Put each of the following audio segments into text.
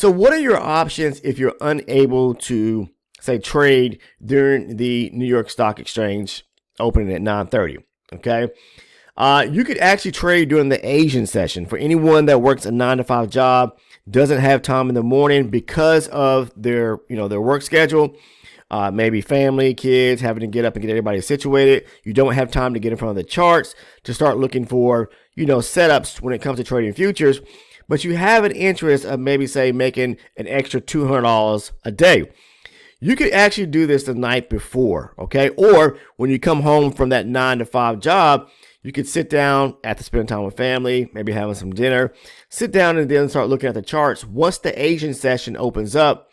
So what are your options if you're unable to, say, trade during the New York Stock Exchange opening at 9:30? Okay. You could actually trade during the Asian session. For anyone that works a 9 to 5 job, doesn't have time in the morning because of their work schedule, maybe family, kids, having to get up and get everybody situated. You don't have time to get in front of the charts to start looking for, setups when it comes to trading futures, but you have an interest of maybe, say, making an extra $200 a day. You could actually do this the night before, okay? Or when you come home from that 9 to 5 job, you could sit down after spending time with family, maybe having some dinner, sit down and then start looking at the charts once the Asian session opens up.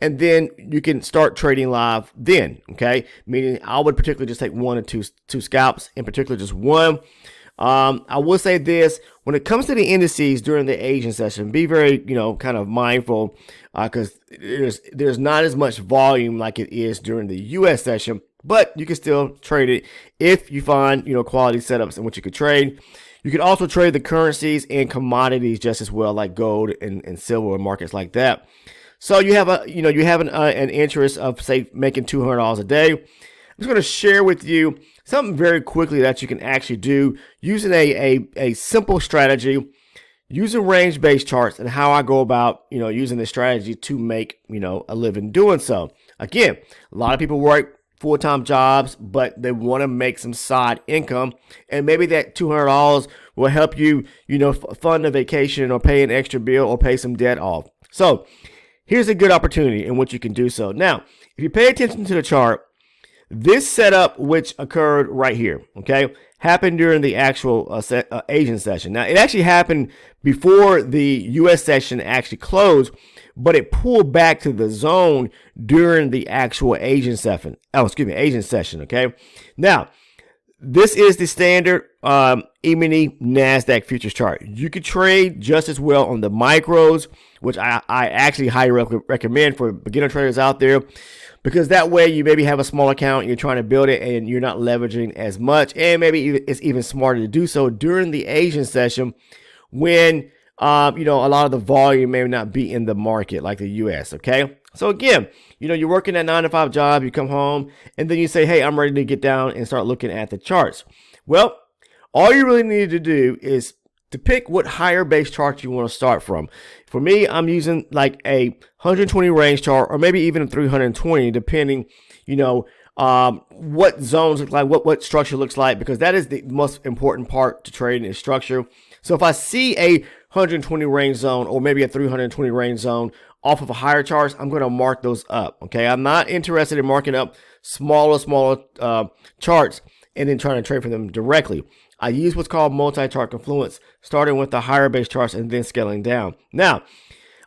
And then you can start trading live then, okay? Meaning I would particularly just take one or two scalps, in particular just one. I will say this, when it comes to the indices during the Asian session, be very, kind of mindful because there's not as much volume like it is during the US session, but you can still trade it if you find, quality setups in which you could trade. You can also trade the currencies and commodities just as well, like gold and silver and markets like that. So you have an interest of, say, making $200 a day. I'm just going to share with you something very quickly that you can actually do using a simple strategy, using range-based charts, and how I go about, using this strategy to make, a living doing so. Again, a lot of people work full-time jobs, but they want to make some side income, and maybe that $200 will help you, fund a vacation or pay an extra bill or pay some debt off. So here's a good opportunity in which you can do so. Now, if you pay attention to the chart, this setup, which occurred right here, okay, happened during the actual Asian session. Now, it actually happened before the U.S. session actually closed, but it pulled back to the zone during the actual Asian session. Asian session, okay? Now, this is the standard E-mini NASDAQ futures chart. You could trade just as well on the micros, which I actually highly recommend for beginner traders out there, because that way you maybe have a small account, you're trying to build it, and you're not leveraging as much, and maybe it's even smarter to do so during the Asian session when a lot of the volume may not be in the market like the U.S., okay? So again, you're working that 9 to 5 job, you come home, and then you say, hey, I'm ready to get down and start looking at the charts. Well, all you really need to do is to pick what higher base chart you want to start from. For me, I'm using like a 120 range chart, or maybe even a 320, depending, what zones look like, what structure looks like, because that is the most important part to trading is structure. So if I see a 120 range zone or maybe a 320 range zone off of a higher charts, I'm going to mark those up. Okay, I'm not interested in marking up smaller charts and then trying to trade for them directly. I use what's called multi-chart confluence, starting with the higher base charts and then scaling down. Now,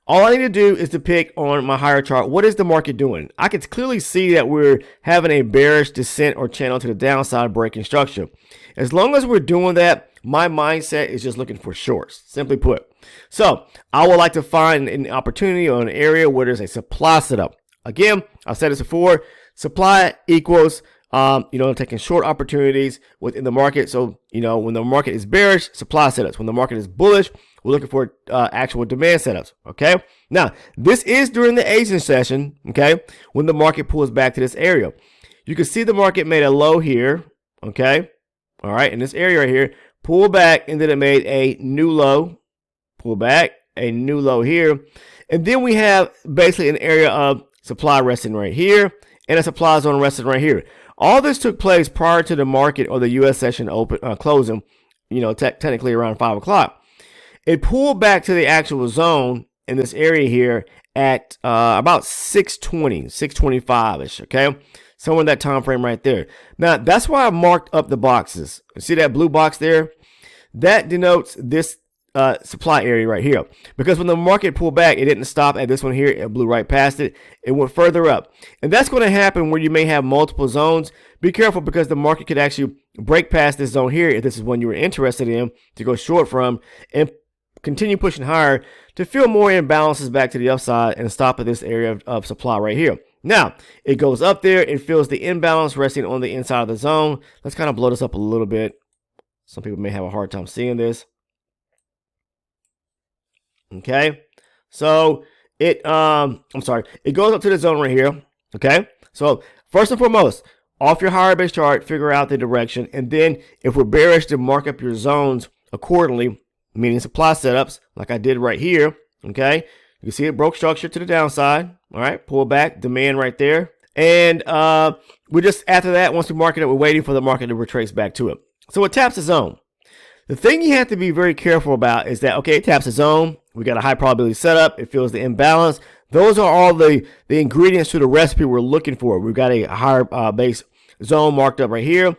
all I need to do is to pick on my higher chart. What is the market doing? I can clearly see that we're having a bearish descent or channel to the downside breaking structure. As long as we're doing that, my mindset is just looking for shorts, simply put. So I would like to find an opportunity or an area where there's a supply setup. Again, I've said this before, supply equals taking short opportunities within the market. So, when the market is bearish, supply setups. When the market is bullish, we're looking for actual demand setups. Okay. Now, this is during the Asian session. Okay. When the market pulls back to this area, you can see the market made a low here. Okay. All right. In this area right here, pull back, and then it made a new low, pull back, a new low here. And then we have basically an area of supply resting right here and a supply zone resting right here. All this took place prior to the market or the U.S. session closing, technically around 5 o'clock. It pulled back to the actual zone in this area here at about 6:20, 6:25-ish, okay? Somewhere in that time frame right there. Now, that's why I marked up the boxes. See that blue box there? That denotes this supply area right here, because when the market pulled back, it didn't stop at this one here. It blew right past it. It went further up, and that's going to happen where you may have multiple zones. Be careful, because the market could actually break past this zone here if this is one you were interested in to go short from, and continue pushing higher to fill more imbalances back to the upside and stop at this area of supply right here. Now, it goes up there and fills the imbalance resting on the inside of the zone. Let's kind of blow this up a little bit. Some people may have a hard time seeing this. Okay, so it goes up to the zone right here. Okay, so first and foremost, off your higher base chart, figure out the direction, and then if we're bearish, to mark up your zones accordingly, meaning supply setups, like I did right here. Okay, you can see it broke structure to the downside. All right, pull back, demand right there, and we're just after that. Once we mark it up, we're waiting for the market to retrace back to it. So it taps the zone. The thing you have to be very careful about is that, okay, it taps the zone. We got a high probability setup. It fills the imbalance. Those are all the ingredients to the recipe we're looking for. We've got a higher base zone marked up right here.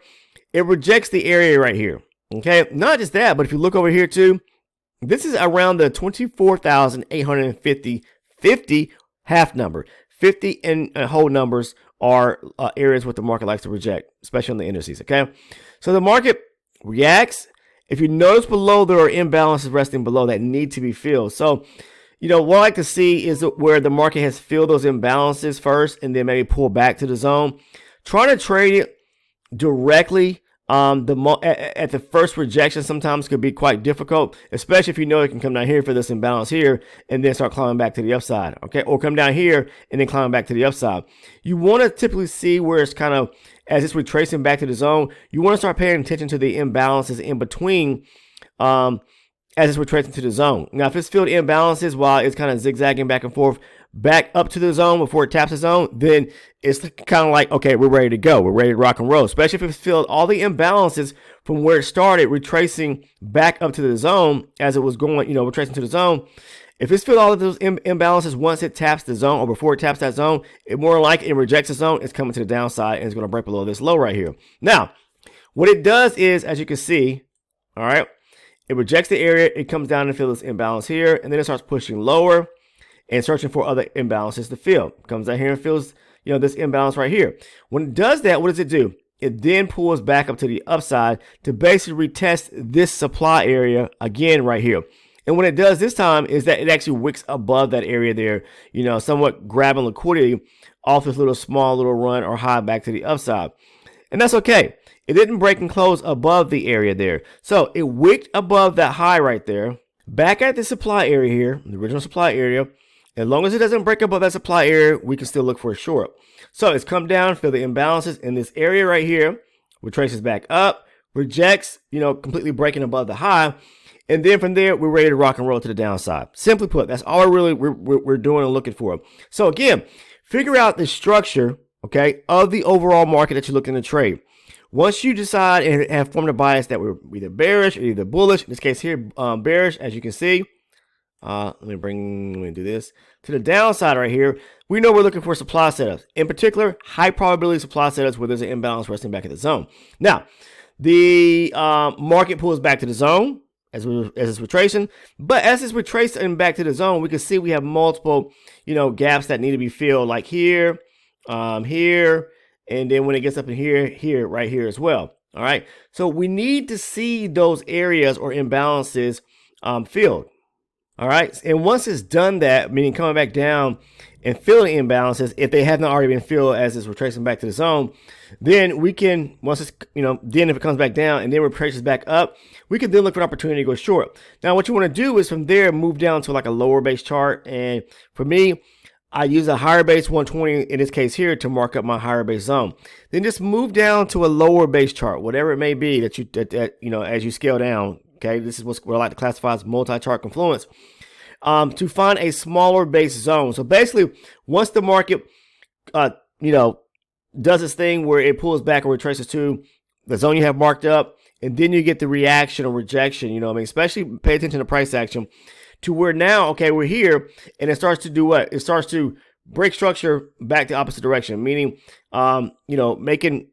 It rejects the area right here. Okay, not just that, but if you look over here too, this is around the 24,850 half number. 50 and whole numbers are areas what the market likes to reject, especially on the indices. Okay, so the market reacts. If you notice below, there are imbalances resting below that need to be filled. So, what I like to see is where the market has filled those imbalances first and then maybe pull back to the zone. Trying to trade it directly at the first rejection sometimes could be quite difficult, especially if you know it can come down here for this imbalance here and then start climbing back to the upside, okay? Or come down here and then climb back to the upside. You want to typically see where it's kind of, as it's retracing back to the zone, you want to start paying attention to the imbalances in between as it's retracing to the zone. Now, if it's filled imbalances while it's kind of zigzagging back and forth, back up to the zone before it taps the zone, then it's kind of like, okay, we're ready to go. We're ready to rock and roll, especially if it's filled all the imbalances from where it started, retracing back up to the zone as it was going, retracing to the zone. If it's filled all of those imbalances once it taps the zone or before it taps that zone, it more like it rejects the zone, it's coming to the downside and it's going to break below this low right here. Now, what it does is, as you can see, all right, it rejects the area, it comes down and fills this imbalance here, and then it starts pushing lower and searching for other imbalances to fill. Comes down here and fills, this imbalance right here. When it does that, what does it do? It then pulls back up to the upside to basically retest this supply area again right here. And what it does this time is that it actually wicks above that area there, somewhat grabbing liquidity off this small little run or high back to the upside. And that's okay. It didn't break and close above the area there. So it wicked above that high right there, back at the supply area here, the original supply area. As long as it doesn't break above that supply area, we can still look for a short. So it's come down, fill the imbalances in this area right here, retraces back up, rejects, completely breaking above the high. And then from there, we're ready to rock and roll to the downside. Simply put, that's all we're doing and looking for. So again, figure out the structure, okay, of the overall market that you're looking to trade. Once you decide and have formed a bias that we're either bearish or either bullish, in this case here, bearish, as you can see. Let me do this to the downside right here. We know we're looking for supply setups, in particular, high probability supply setups where there's an imbalance resting back at the zone. Now, the market pulls back to the zone as it's retracing, but as it's retracing back to the zone, we can see we have multiple, gaps that need to be filled, like here, here, and then when it gets up in here, right here as well. All right, so we need to see those areas or imbalances filled. All right, and once it's done that, meaning coming back down and filling imbalances, if they have not already been filled as it's retracing back to the zone, then we can, once it's, then if it comes back down and then retraces back up, we can then look for an opportunity to go short. Now, what you want to do is from there, move down to like a lower base chart. And for me, I use a higher base 120 in this case here to mark up my higher base zone. Then just move down to a lower base chart, whatever it may be that as you scale down. Okay, this is what I like to classify as multi-chart confluence, to find a smaller base zone. So basically, once the market, does its thing where it pulls back or retraces to the zone you have marked up, and then you get the reaction or rejection, especially pay attention to price action, to where now, okay, we're here, and it starts to do what? It starts to break structure back the opposite direction, meaning, making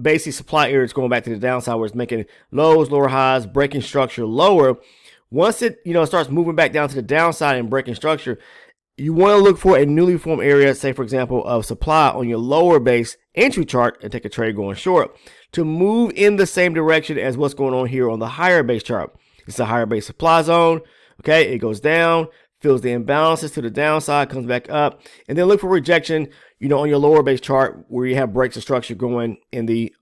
basic supply areas going back to the downside where it's making lows, lower highs, breaking structure lower. Once it, starts moving back down to the downside and breaking structure, you want to look for a newly formed area, say, for example, of supply on your lower base entry chart and take a trade going short to move in the same direction as what's going on here on the higher base chart. It's a higher base supply zone. Okay, it goes down, fills the imbalances to the downside, comes back up, and then look for rejection, on your lower base chart where you have breaks of structure going in the,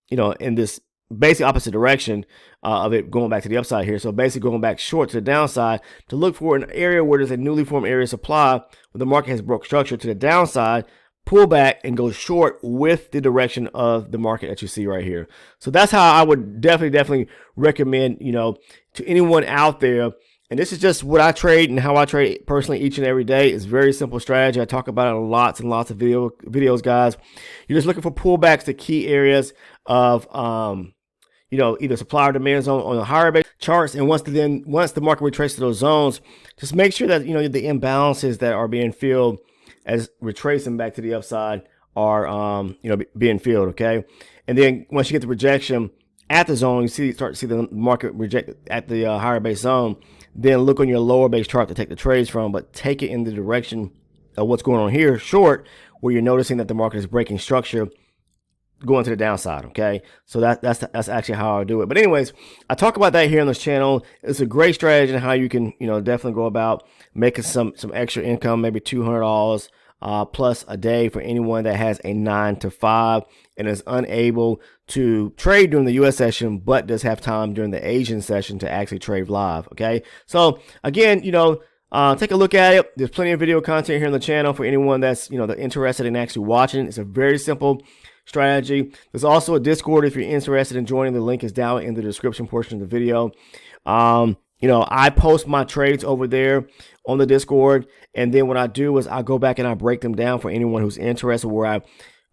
in this basically opposite direction of it going back to the upside here. So basically going back short to the downside to look for an area where there's a newly formed area of supply where the market has broke structure to the downside, pull back and go short with the direction of the market that you see right here. So that's how I would definitely recommend, you know, to anyone out there. And this is just what I trade and how I trade personally each and every day. It's very simple strategy. I talk about it in lots and lots of videos, guys. You're just looking for pullbacks to key areas of, you know, either supply or demand zone on the higher base charts. And once the market retraces those zones, just make sure that, you know, the imbalances that are being filled as retracing back to the upside are, you know, being filled. Okay. And then once you get the rejection at the zone, you start to see the market reject at the higher base zone. Then look on your lower base chart to take the trades from, but take it in the direction of what's going on here, short, where you're noticing that the market is breaking structure, going to the downside. Okay, so that's actually how I do it. But anyways, I talk about that here on this channel. It's a great strategy and how you can, you know, definitely go about making some extra income, maybe $200 plus a day for anyone that has a 9 to 5 and is unable to trade during the US session, but does have time during the Asian session to actually trade live. Okay, so again, you know, take a look at it. There's plenty of video content here on the channel for anyone that's, you know, interested in actually watching. It's a very simple strategy. There's also a Discord if you're interested in joining. The link is down in the description portion of the video. You know, I post my trades over there on the Discord, and then what I do is I go back and I break them down for anyone who's interested, where I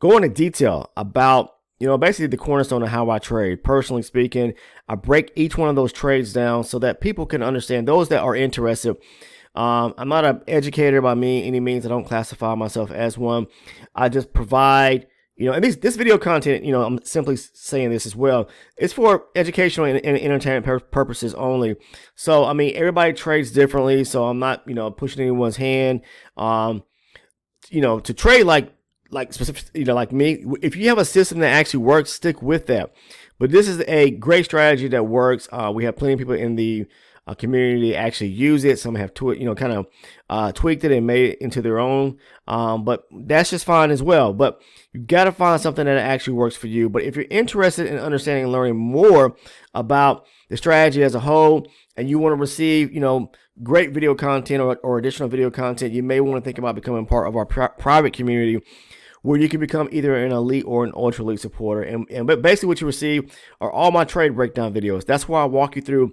go into detail about, you know, basically the cornerstone of how I trade. Personally speaking, I break each one of those trades down so that people can understand, those that are interested. I'm not an educator by any means. I don't classify myself as one. I just provide, you know, and this video content, you know, I'm simply saying this as well, it's for educational and entertainment purposes only. So, I mean, everybody trades differently, so I'm not, you know, pushing anyone's hand, you know, to trade like specific, you know, like me. If you have a system that actually works, stick with that. But this is a great strategy that works. We have plenty of people in the community actually use it. Some have kind of tweaked it and made it into their own, but that's just fine as well. But you got to find something that actually works for you. But if you're interested in understanding and learning more about the strategy as a whole, and you want to receive, you know, great video content or additional video content, you may want to think about becoming part of our private community, where you can become either an elite or an ultra elite supporter. And basically what you receive are all my trade breakdown videos. That's why I walk you through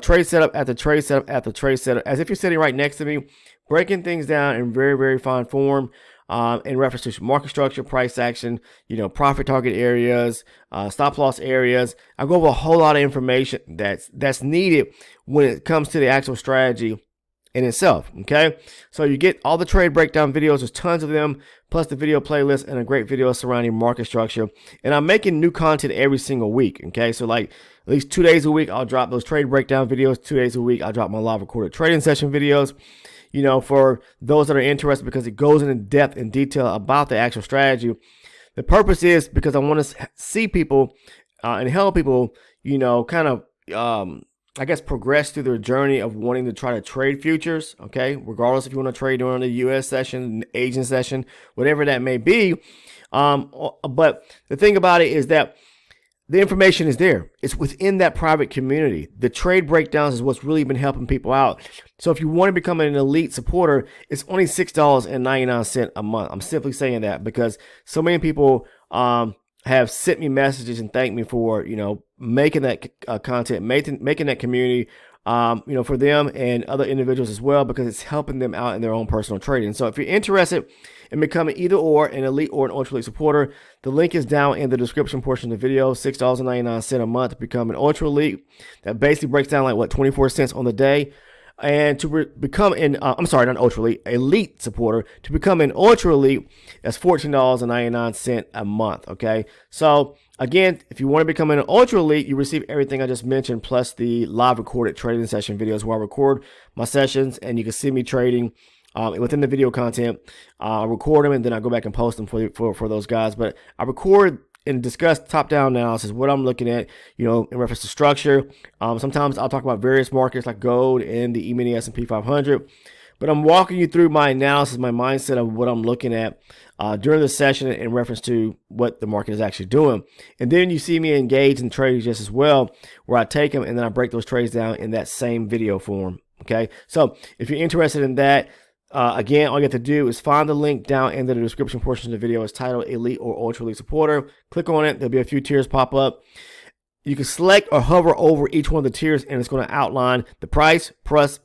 trade setup after trade setup after trade setup, as if you're sitting right next to me, breaking things down in very, very fine form, in reference to market structure, price action, you know, profit target areas, stop loss areas. I go over a whole lot of information that's needed when it comes to the actual strategy in itself. Okay, so you get all the trade breakdown videos. There's tons of them, plus the video playlist and a great video surrounding market structure. And I'm making new content every single week. Okay, so like at least 2 days a week, I'll drop those trade breakdown videos. 2 days a week, I'll drop my live recorded trading session videos, you know, for those that are interested, because it goes into depth and detail about the actual strategy. The purpose is because I want to see people and help people, you know, kind of, I guess, progress through their journey of wanting to try to trade futures. Okay, regardless if you want to trade during the US session, Asian session, whatever that may be. But the thing about it is that the information is there. It's within that private community. The trade breakdowns is what's really been helping people out. So if you want to become an elite supporter, it's only $6.99 a month. I'm simply saying that because so many people have sent me messages and thanked me for, you know, making that content, making that community, you know, for them and other individuals as well, because it's helping them out in their own personal trading. So if you're interested in becoming either or an elite or an ultra elite supporter, the link is down in the description portion of the video. $6.99 a month to become an ultra elite. That basically breaks down like what, 24 cents on the day. And to become an, I'm sorry, not ultra elite supporter, to become an ultra elite, that's $14.99 a month. Okay. So again, if you want to become an ultra elite, you receive everything I just mentioned, plus the live recorded trading session videos where I record my sessions and you can see me trading within the video content. I record them and then I go back and post them for those guys. But I record and discuss top-down analysis, what I'm looking at, you know, in reference to structure. Sometimes I'll talk about various markets like gold and the E-mini S&P 500. but I'm walking you through my analysis, my mindset of what I'm looking at during the session in reference to what the market is actually doing. And then you see me engage in trades just as well, where I take them and then I break those trades down in that same video form. Okay, so if you're interested in that, again, all you have to do is find the link down in the description portion of the video. It's titled Elite or Ultra Elite Supporter. Click on it. There'll be a few tiers pop up. You can select or hover over each one of the tiers, and it's going to outline the price plus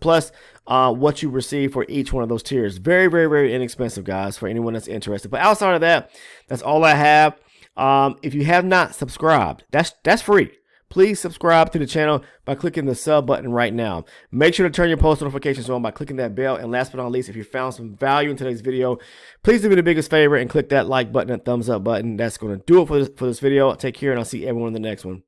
what you receive for each one of those tiers. Very, very, very inexpensive, guys, for anyone that's interested. But outside of that, that's all I have. If you have not subscribed, that's free. Please subscribe to the channel by clicking the sub button right now. Make sure to turn your post notifications on by clicking that bell. And last but not least, if you found some value in today's video, please do me the biggest favor and click that like button and thumbs up button. That's going to do it for this video. Take care, and I'll see everyone in the next one.